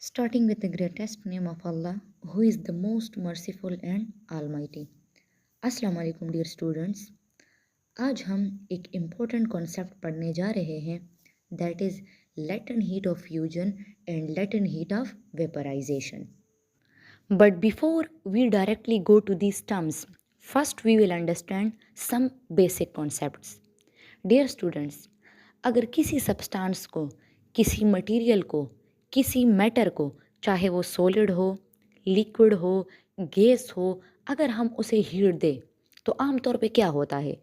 Starting with the greatest name of Allah, who is the most merciful and almighty. अस्सलाम वालेकुम dear students. आज हम एक important concept पढ़ने जा रहे हैं, that is latent heat of fusion and latent heat of vaporization. But before we directly go to these terms, first we will understand some basic concepts. Dear students, अगर किसी substance को, किसी material को, किसी मैटर को, चाहे वो solid हो, लिक्विड हो, गैस हो, अगर हम उसे हीट दें तो आमतौर पे क्या होता है?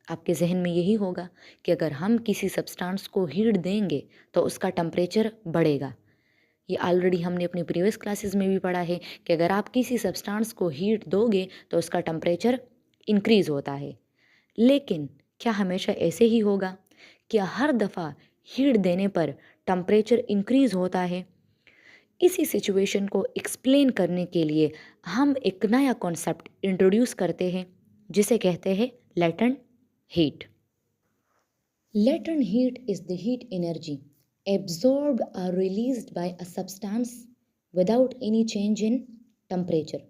आपके जहन में यही होगा कि अगर हम किसी सब्सटेंस को हीट देंगे तो उसका टेम्परेचर बढ़ेगा। ये ऑलरेडी हमने अपनी प्रीवियस क्लासेस में भी पढ़ा है कि अगर आप किसी सब्सटेंस को हीट दोगे तो उसका टेम्परेचर इंक्रीज़ होता है। लेकिन क्या हमेशा ऐसे ही होगा? क्या हर दफ़ा हीट देने पर टेम्परेचर इंक्रीज़ होता है? इसी सिचुएशन को एक्सप्लेन करने के लिए हम एक नया कॉन्सेप्ट इंट्रोड्यूस करते हैं जिसे कहते हैं latent heat. Latent heat is the heat energy absorbed or released by a substance without any change in temperature.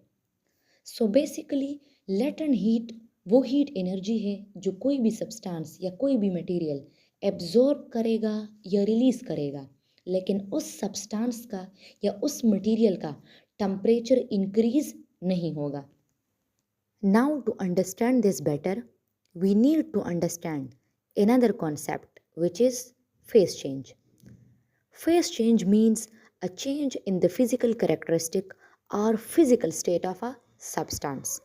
So basically latent heat वो हीट एनर्जी है जो कोई भी सब्सटेंस या कोई भी मटेरियल एब्जॉर्ब करेगा या रिलीज़ करेगा, लेकिन उस सब्सटेंस का या उस मटेरियल का टेम्परेचर इंक्रीज नहीं होगा। Now to understand this better we need to understand another concept which is phase change. Phase change means a change in the physical characteristic or physical state of a substance.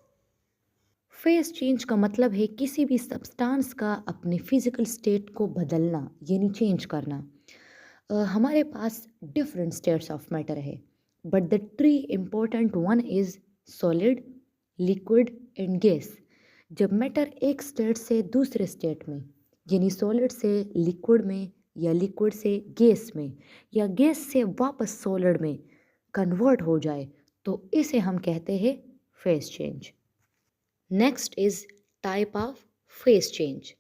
Face change का मतलब है किसी भी substance का अपने physical state को बदलना यानी चेंज करना। हमारे पास डिफरेंट स्टेट्स ऑफ मैटर है, but the three important one is solid, liquid and gas. जब मैटर एक स्टेट से दूसरे स्टेट में यानी सॉलिड से लिक्विड में या लिक्विड से गैस में या गैस से वापस सॉलिड में कन्वर्ट हो जाए तो इसे हम कहते हैं phase change. Next is type of phase change.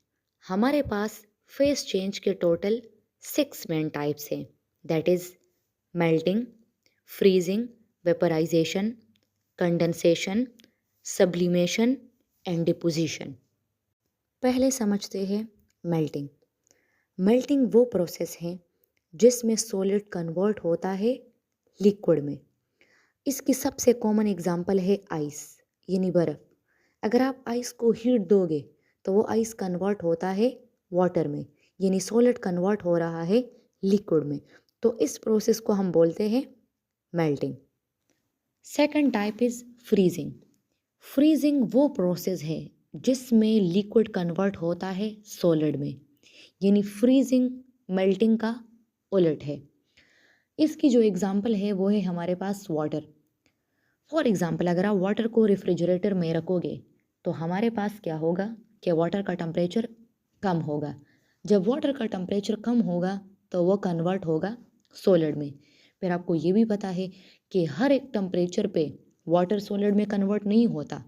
हमारे पास फेस चेंज के टोटल 6 मेन टाइप्स हैं, that is melting, freezing, vaporisation, condensation, sublimation and deposition. पहले समझते हैं मेल्टिंग। मेल्टिंग वो प्रोसेस है जिसमें सॉलिड कन्वर्ट होता है लिक्विड में। इसकी सबसे कॉमन एग्जांपल है आइस यानी बर्फ़। अगर आप आइस को हीट दोगे तो वो आइस कन्वर्ट होता है वाटर में यानी सॉलिड कन्वर्ट हो रहा है लिक्विड में। तो इस प्रोसेस को हम बोलते हैं melting. Second type is freezing. Freezing वो प्रोसेस है जिसमें लिक्विड कन्वर्ट होता है सॉलिड में यानी फ्रीजिंग मेल्टिंग का उलट है। इसकी जो एग्जांपल है वो है हमारे पास वाटर। फॉर एग्जांपल अगर आप वाटर को रेफ्रिजरेटर में रखोगे तो हमारे पास क्या होगा कि वाटर का टेम्परेचर कम होगा। जब वाटर का टेम्परेचर कम होगा तो वो कन्वर्ट होगा सॉलिड में। फिर आपको ये भी पता है कि हर एक टेम्परेचर पे वाटर सॉलिड में कन्वर्ट नहीं होता,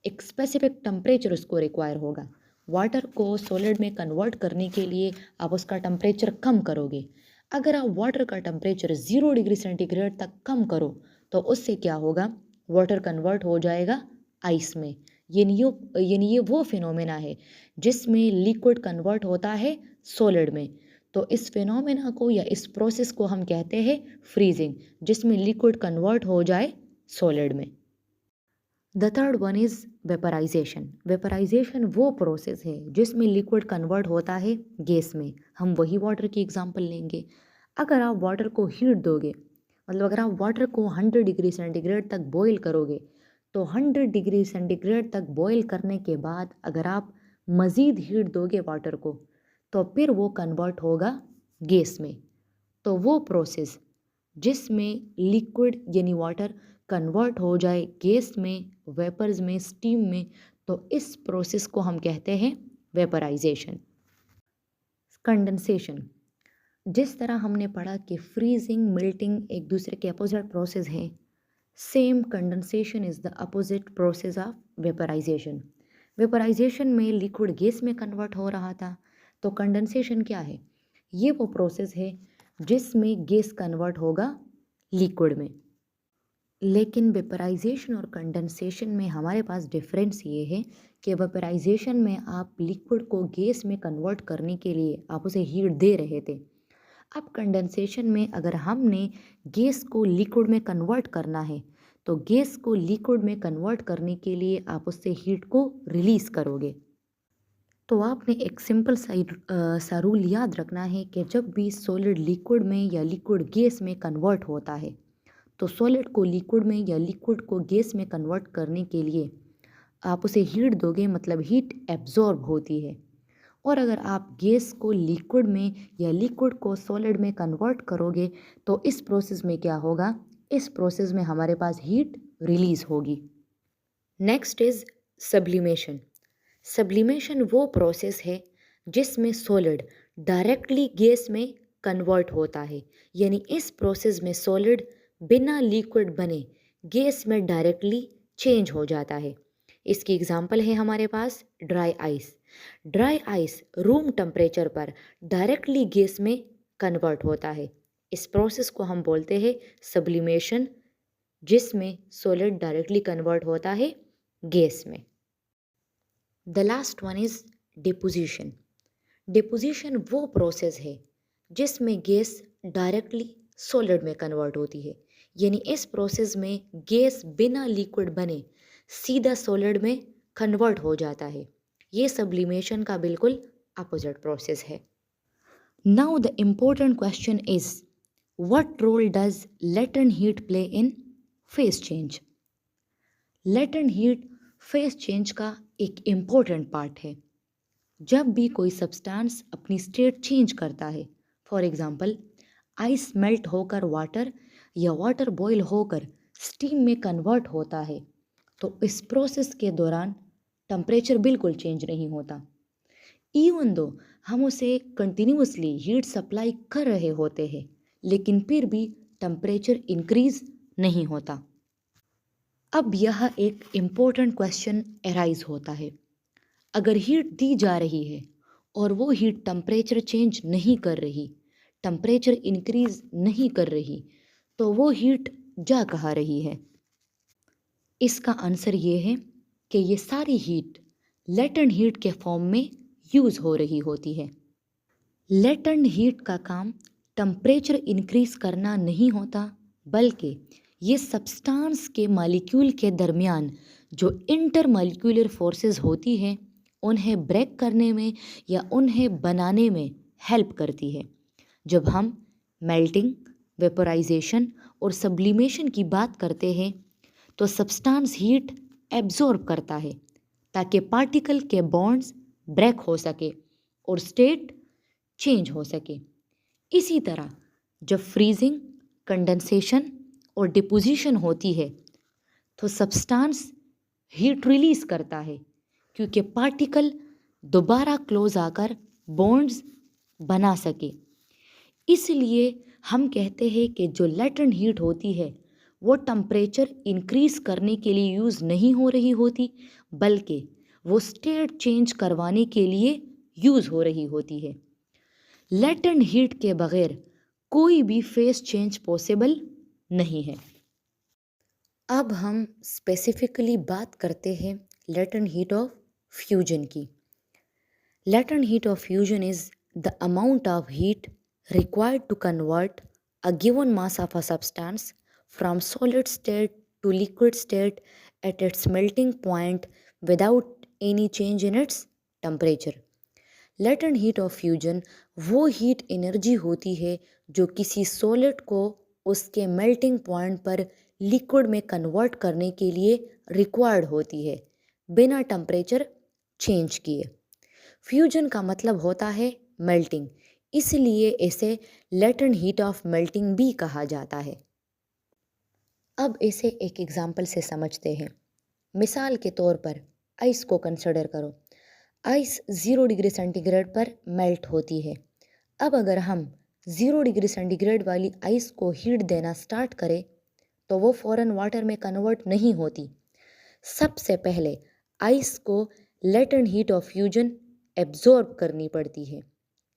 एक स्पेसिफिक टेम्परेचर उसको रिक्वायर होगा। वाटर को सॉलिड में कन्वर्ट करने के लिए आप उसका टेम्परेचर कम करोगे। अगर आप वाटर का टेम्परेचर 0 डिग्री सेंटीग्रेड तक कम करो तो उससे क्या होगा, वाटर कन्वर्ट हो जाएगा आइस में। यानी ये वो फिनोमेना है जिसमें लिक्विड कन्वर्ट होता है सॉलिड में। तो इस फिनोमेना को या इस प्रोसेस को हम कहते हैं फ्रीजिंग, जिसमें लिक्विड कन्वर्ट हो जाए सॉलिड में। The third one is vaporisation. Vaporisation वो प्रोसेस है जिसमें लिक्विड कन्वर्ट होता है गैस में। हम वही वाटर की एग्जांपल लेंगे। अगर आप वाटर को हीट दोगे, मतलब अगर आप वाटर को 100 डिग्री सेंटीग्रेड तक बॉईल करोगे तो 100 डिग्री सेंटीग्रेड तक बॉईल करने के बाद अगर आप मज़ीद हीट दोगे वाटर को तो फिर वो कन्वर्ट होगा गैस में। तो वो प्रोसेस जिसमें लिक्विड यानी वाटर कन्वर्ट हो जाए गैस में, वेपर्स में, स्टीम में, तो इस प्रोसेस को हम कहते हैं वेपराइजेशन। कंडेंसेशन। जिस तरह हमने पढ़ा कि फ्रीजिंग मेल्टिंग एक दूसरे के अपोजिट प्रोसेस हैं, same condensation is the opposite process of vaporisation. Vaporisation में लिक्विड गैस में कन्वर्ट हो रहा था, तो कंडेंसेशन क्या है? ये वो प्रोसेस है जिसमें गैस कन्वर्ट होगा लिक्विड में। लेकिन वेपराइजेशन और कंडेंसेशन में हमारे पास डिफरेंस ये है कि वेपराइजेशन में आप लिक्विड को गैस में कन्वर्ट करने के लिए आप उसे हीट दे रहे थे। अब कंडेंसेशन में अगर हमने गैस को लिक्विड में कन्वर्ट करना है तो गैस को लिक्विड में कन्वर्ट करने के लिए आप उससे हीट को रिलीज करोगे। तो आपने एक सिंपल सा रूल याद रखना है कि जब भी सॉलिड लिक्विड में या लिक्विड गैस में कन्वर्ट होता है तो सॉलिड को लिक्विड में या लिक्विड को गैस में कन्वर्ट करने के लिए आप उसे हीट दोगे, मतलब हीट एब्जॉर्ब होती है। और अगर आप गैस को लिक्विड में या लिक्विड को सॉलिड में कन्वर्ट करोगे तो इस प्रोसेस में क्या होगा, इस प्रोसेस में हमारे पास हीट रिलीज होगी। Next is sublimation. सब्लिमेशन वो प्रोसेस है जिसमें सॉलिड डायरेक्टली गैस में कन्वर्ट होता है, यानी इस प्रोसेस में सॉलिड बिना लिक्विड बने गैस में डायरेक्टली चेंज हो जाता है। इसकी एग्जांपल है हमारे पास dry ice. Dry ice room temperature पर डायरेक्टली गैस में कन्वर्ट होता है। इस प्रोसेस को हम बोलते हैं सब्लिमेशन, जिसमें सॉलिड डायरेक्टली कन्वर्ट होता है गैस में। The last one is deposition. Deposition वो प्रोसेस है जिसमें गैस डायरेक्टली सॉलिड में कन्वर्ट होती है, यानी इस प्रोसेस में गैस बिना लिक्विड बने सीधा सॉलिड में कन्वर्ट हो जाता है। ये सब्लिमेशन का बिल्कुल अपोजिट प्रोसेस है। Now the important question is what role does latent heat play in phase change. Latent heat phase change का एक इम्पोर्टेंट पार्ट है। जब भी कोई सब्सटेंस अपनी स्टेट चेंज करता है, फॉर एग्जांपल आइस मेल्ट होकर वाटर या वाटर बॉयल होकर स्टीम में कन्वर्ट होता है, तो इस प्रोसेस के दौरान टेम्परेचर बिल्कुल चेंज नहीं होता। इवन दो हम उसे कंटिन्यूसली हीट सप्लाई कर रहे होते हैं, लेकिन फिर भी टेम्परेचर इंक्रीज नहीं होता। अब यह एक इम्पोर्टेंट क्वेश्चन अराइज होता है, अगर हीट दी जा रही है और वो हीट टेम्परेचर चेंज नहीं कर रही, टेम्परेचर इंक्रीज नहीं कर रही, तो वो हीट जा कहाँ रही है? इसका आंसर ये है कि ये सारी हीट लेटेंट हीट के फॉर्म में यूज़ हो रही होती है। लेटेंट हीट का काम टेम्परेचर इंक्रीज करना नहीं होता, बल्कि ये सब्सटेंस के मॉलिक्यूल के दरमियान जो इंटर मॉलिक्यूलर फोर्सेस होती हैं उन्हें ब्रेक करने में या उन्हें बनाने में हेल्प करती है। जब हम मेल्टिंग, वेपोराइजेशन और सब्लिमेशन की बात करते हैं तो सब्सटेंस हीट एब्जॉर्ब करता है ताकि पार्टिकल के बॉन्ड्स ब्रेक हो सके और स्टेट चेंज हो सके। इसी तरह जब फ्रीजिंग, कंडेंसेशन और डिपोजिशन होती है तो सब्सटेंस हीट रिलीज करता है, क्योंकि पार्टिकल दोबारा क्लोज आकर बॉन्ड्स बना सके। इसलिए हम कहते हैं कि जो लेटेंट हीट होती है वो टेम्परेचर इंक्रीज करने के लिए यूज़ नहीं हो रही होती, बल्कि वो स्टेट चेंज करवाने के लिए यूज़ हो रही होती है। लेटेंट हीट के बगैर कोई भी फेज चेंज पॉसिबल नहीं है। अब हम स्पेसिफिकली बात करते हैं लेटेंट हीट ऑफ फ्यूजन की। Latent heat of fusion is the amount of heat required to convert a given mass of a substance from solid state to liquid state at its melting point without any change in its temperature. Latent heat of fusion वो heat energy होती है जो किसी solid को उसके melting point पर liquid में convert करने के लिए रिक्वायर्ड होती है बिना टेम्परेचर चेंज किए। फ्यूजन का मतलब होता है मेल्टिंग, इसलिए इसे लेटेंट हीट ऑफ मेल्टिंग भी कहा जाता है। अब इसे एक एग्जाम्पल से समझते हैं। मिसाल के तौर पर आइस को कंसिडर करो। आइस 0 डिग्री सेंटीग्रेड पर मेल्ट होती है। अब अगर हम 0 डिग्री सेंटीग्रेड वाली आइस को हीट देना स्टार्ट करें तो वो फ़ौरन वाटर में कन्वर्ट नहीं होती। सबसे पहले आइस को latent heat of fusion absorb करनी पड़ती है।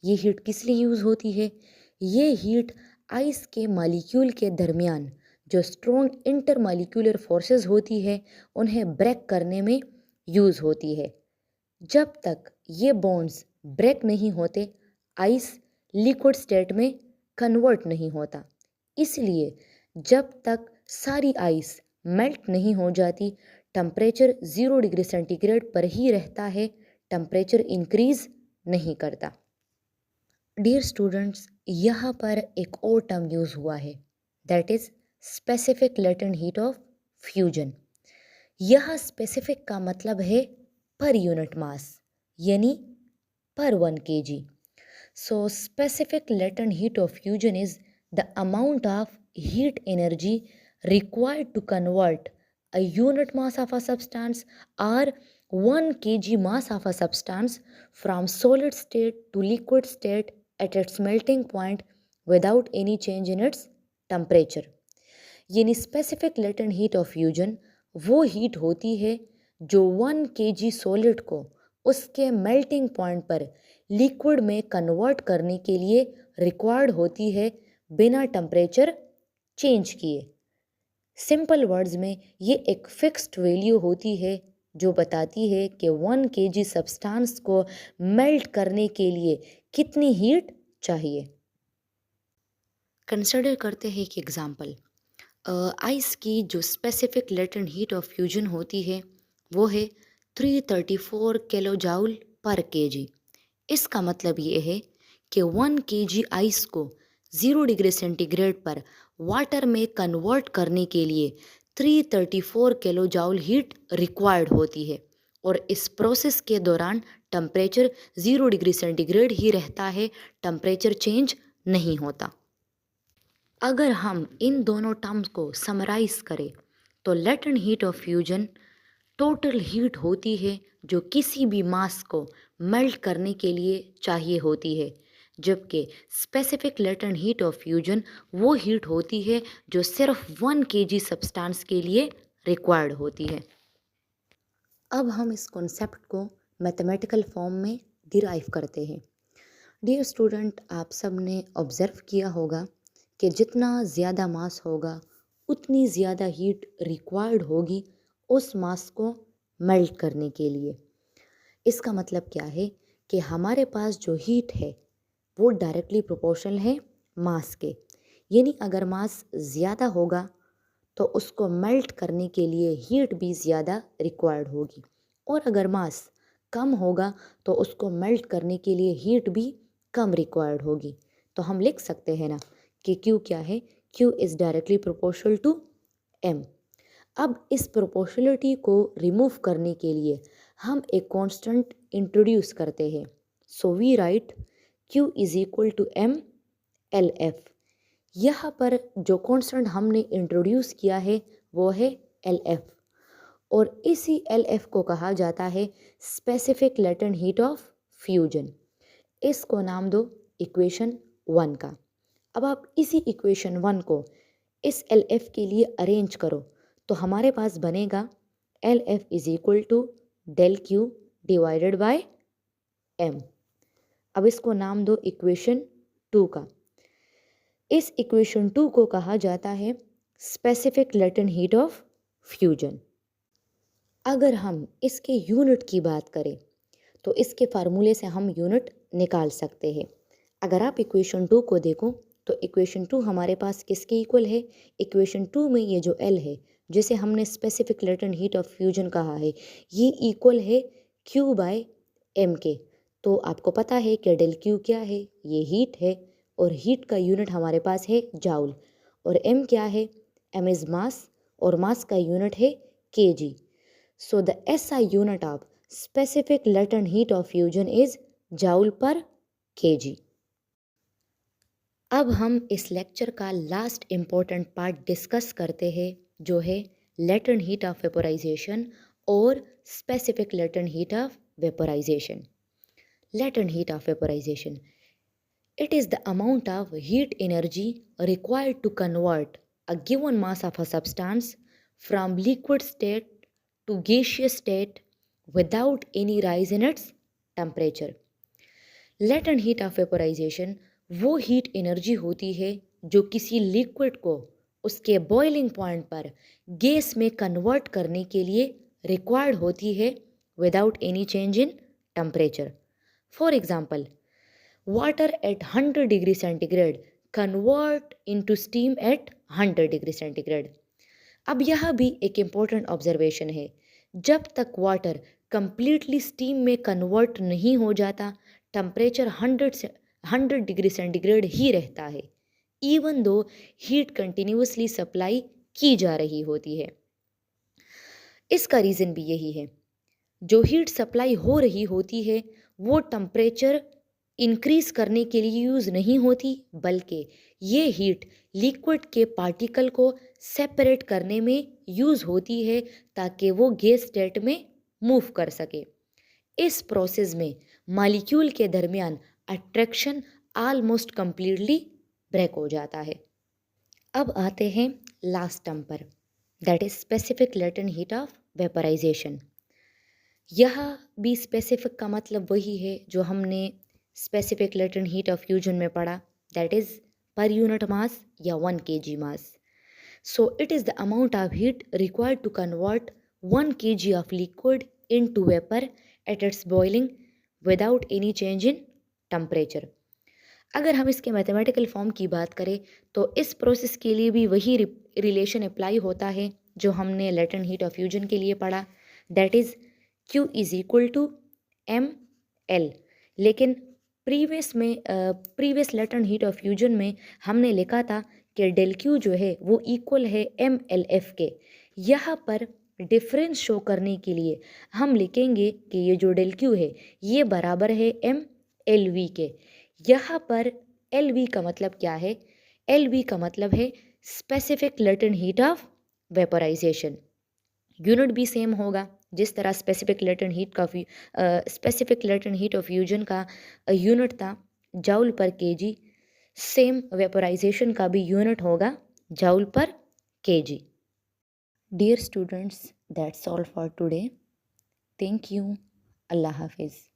ये हीट किस लिए यूज़ होती है? ये हीट आइस के मॉलिक्यूल के दरमियान जो स्ट्रॉन्ग इंटरमॉलिक्यूलर फोर्सेस होती है उन्हें ब्रेक करने में यूज़ होती है। जब तक ये बॉन्ड्स ब्रेक नहीं होते आइस लिक्विड स्टेट में कन्वर्ट नहीं होता। इसलिए जब तक सारी आइस मेल्ट नहीं हो जाती टेम्परेचर 0 डिग्री सेंटीग्रेड पर ही रहता है, टेम्परेचर इंक्रीज नहीं करता। डियर स्टूडेंट्स, यहाँ पर एक और टर्म यूज़ हुआ है, that is specific latent heat of fusion. यह स्पेसिफिक का मतलब है पर यूनिट मास, यानी per 1 kg. So specific latent heat of fusion is the amount of heat energy required to convert a unit mass of a substance or 1 kg mass of a substance from solid state to liquid state at its melting point without any change in its temperature. यानी specific latent heat of fusion वो heat होती है जो 1 kg solid को उसके melting point पर liquid में convert करने के लिए रिक्वायर्ड होती है बिना टेम्परेचर चेंज किए। सिंपल वर्ड्स में ये एक फिक्स्ड वैल्यू होती है जो बताती है कि 1 kg सब्सटेंस को मेल्ट करने के लिए कितनी हीट चाहिए। कंसिडर करते हैं एक एग्जांपल। आइस की जो specific latent heat of fusion होती है वो है 334 किलो जाउल पर केजी। इसका मतलब ये है कि 1 kg आइस को 0 डिग्री सेंटीग्रेड पर वाटर में कन्वर्ट करने के लिए 334 किलो जाउल हीट रिक्वायर्ड होती है और इस प्रोसेस के दौरान टेम्परेचर 0 डिग्री सेंटीग्रेड ही रहता है, टेम्परेचर चेंज नहीं होता। अगर हम इन दोनों टर्म्स को समराइज करें तो latent heat of fusion total heat होती है जो किसी भी मास को मेल्ट करने के लिए चाहिए होती है, जबकि specific latent heat of fusion वो हीट होती है जो सिर्फ 1 kg सब्सटेंस के लिए रिक्वायर्ड होती है। अब हम इस कॉन्सेप्ट को मैथमेटिकल फॉर्म में डिराइव करते हैं। डियर स्टूडेंट, आप सब ने ऑब्ज़र्व किया होगा कि जितना ज़्यादा मास होगा उतनी ज़्यादा हीट रिक्वायर्ड होगी उस मास को मेल्ट करने के लिए। इसका मतलब क्या है कि हमारे पास जो हीट है वो डायरेक्टली प्रोपोर्शनल है मास के, यानी अगर मास ज़्यादा होगा तो उसको मेल्ट करने के लिए हीट भी ज़्यादा रिक्वायर्ड होगी, और अगर मास कम होगा तो उसको मेल्ट करने के लिए हीट भी कम रिक्वायर्ड होगी। तो हम लिख सकते हैं ना कि Q क्या है, Q is directly proportional to M। अब इस प्रोपोर्शनलिटी को रिमूव करने के लिए हम एक कांस्टेंट इंट्रोड्यूस करते हैं। So we write Q is equal to M LF। यहाँ पर जो कांस्टेंट हमने इंट्रोड्यूस किया है वो है LF, और इसी LF को कहा जाता है specific latent heat of fusion. इसको नाम दो इक्वेशन 1 का। अब आप इसी इक्वेशन 1 को इस LF के लिए अरेंज करो तो हमारे पास बनेगा LF is equal to del Q divided by M। अब इसको नाम दो इक्वेशन 2 का। इस इक्वेशन 2 को कहा जाता है specific latent heat of fusion. अगर हम इसके यूनिट की बात करें तो इसके फार्मूले से हम यूनिट निकाल सकते हैं। अगर आप इक्वेशन 2 को देखो तो इक्वेशन 2 हमारे पास किसके इक्वल है, इक्वेशन 2 में ये जो L है जिसे हमने specific latent heat of fusion कहा है ये इक्वल है Q बाय M के। तो आपको पता है कि डेल Q क्या है, ये हीट है और हीट का यूनिट हमारे पास है जाउल, और M क्या है, M इज़ मास और मास का यूनिट है kg। So the SI unit of specific latent heat of fusion is joule पर kg। अब हम इस लेक्चर का लास्ट इम्पोर्टेंट पार्ट डिस्कस करते हैं जो है लेटेंट हीट ऑफ वेपोराइजेशन और specific latent heat of vaporisation. Latent heat of vaporisation, it is the amount of heat energy required to convert a given mass of a substance from liquid state to gaseous state without any rise in its temperature. Latent heat of vaporization वो heat energy होती है जो किसी liquid को उसके boiling point पर gas में convert करने के लिए रिक्वायर्ड होती है without any change in temperature. For example, water at 100 degree centigrade convert into steam at 100 degree centigrade. अब यह भी एक इम्पोर्टेंट ऑब्जर्वेशन है, जब तक वाटर कंप्लीटली स्टीम में कन्वर्ट नहीं हो जाता टेम्परेचर 100 डिग्री सेंटीग्रेड ही रहता है, even though heat continuously supply की जा रही होती है। इसका रीज़न भी यही है, जो हीट सप्लाई हो रही होती है वो टेम्परेचर इंक्रीज करने के लिए यूज़ नहीं होती, बल्कि ये हीट लिक्विड के पार्टिकल को सेपरेट करने में यूज़ होती है ताकि वो गैस स्टेट में मूव कर सके। इस प्रोसेस में मॉलिक्यूल के दरमियान अट्रैक्शन ऑलमोस्ट कंप्लीटली ब्रेक हो जाता है। अब आते हैं लास्ट टर्म पर, that is specific latent heat of vaporisation. यह भी स्पेसिफिक का मतलब वही है जो हमने specific latent heat of fusion में पढ़ा, that is per unit mass या 1 kg mass. So it is the amount of heat required to convert 1 kg of liquid into vapour at its boiling without any change in temperature. अगर हम इसके mathematical form की बात करें तो इस process के लिए भी वही रिलेशन अप्लाई होता है जो हमने लेटेंट हीट ऑफ फ्यूजन के लिए पढ़ा, that is Q is equal to ML। लेकिन previous latent heat of fusion में हमने लिखा था कि डेल Q जो है वो इक्वल है MLF के। यहाँ पर डिफरेंस शो करने के लिए हम लिखेंगे कि ये जो डेल Q है ये बराबर है MLV के। यहाँ पर LV का मतलब क्या है? LV का मतलब है specific latent heat of vaporization. Unit भी सेम होगा, जिस तरह specific latent heat of fusion का यूनिट था जाउल पर केजी, सेम वेपराइजेशन का भी यूनिट होगा जाउल पर kg. Dear students, that's all for today. Thank you. अल्लाह हाफिज़।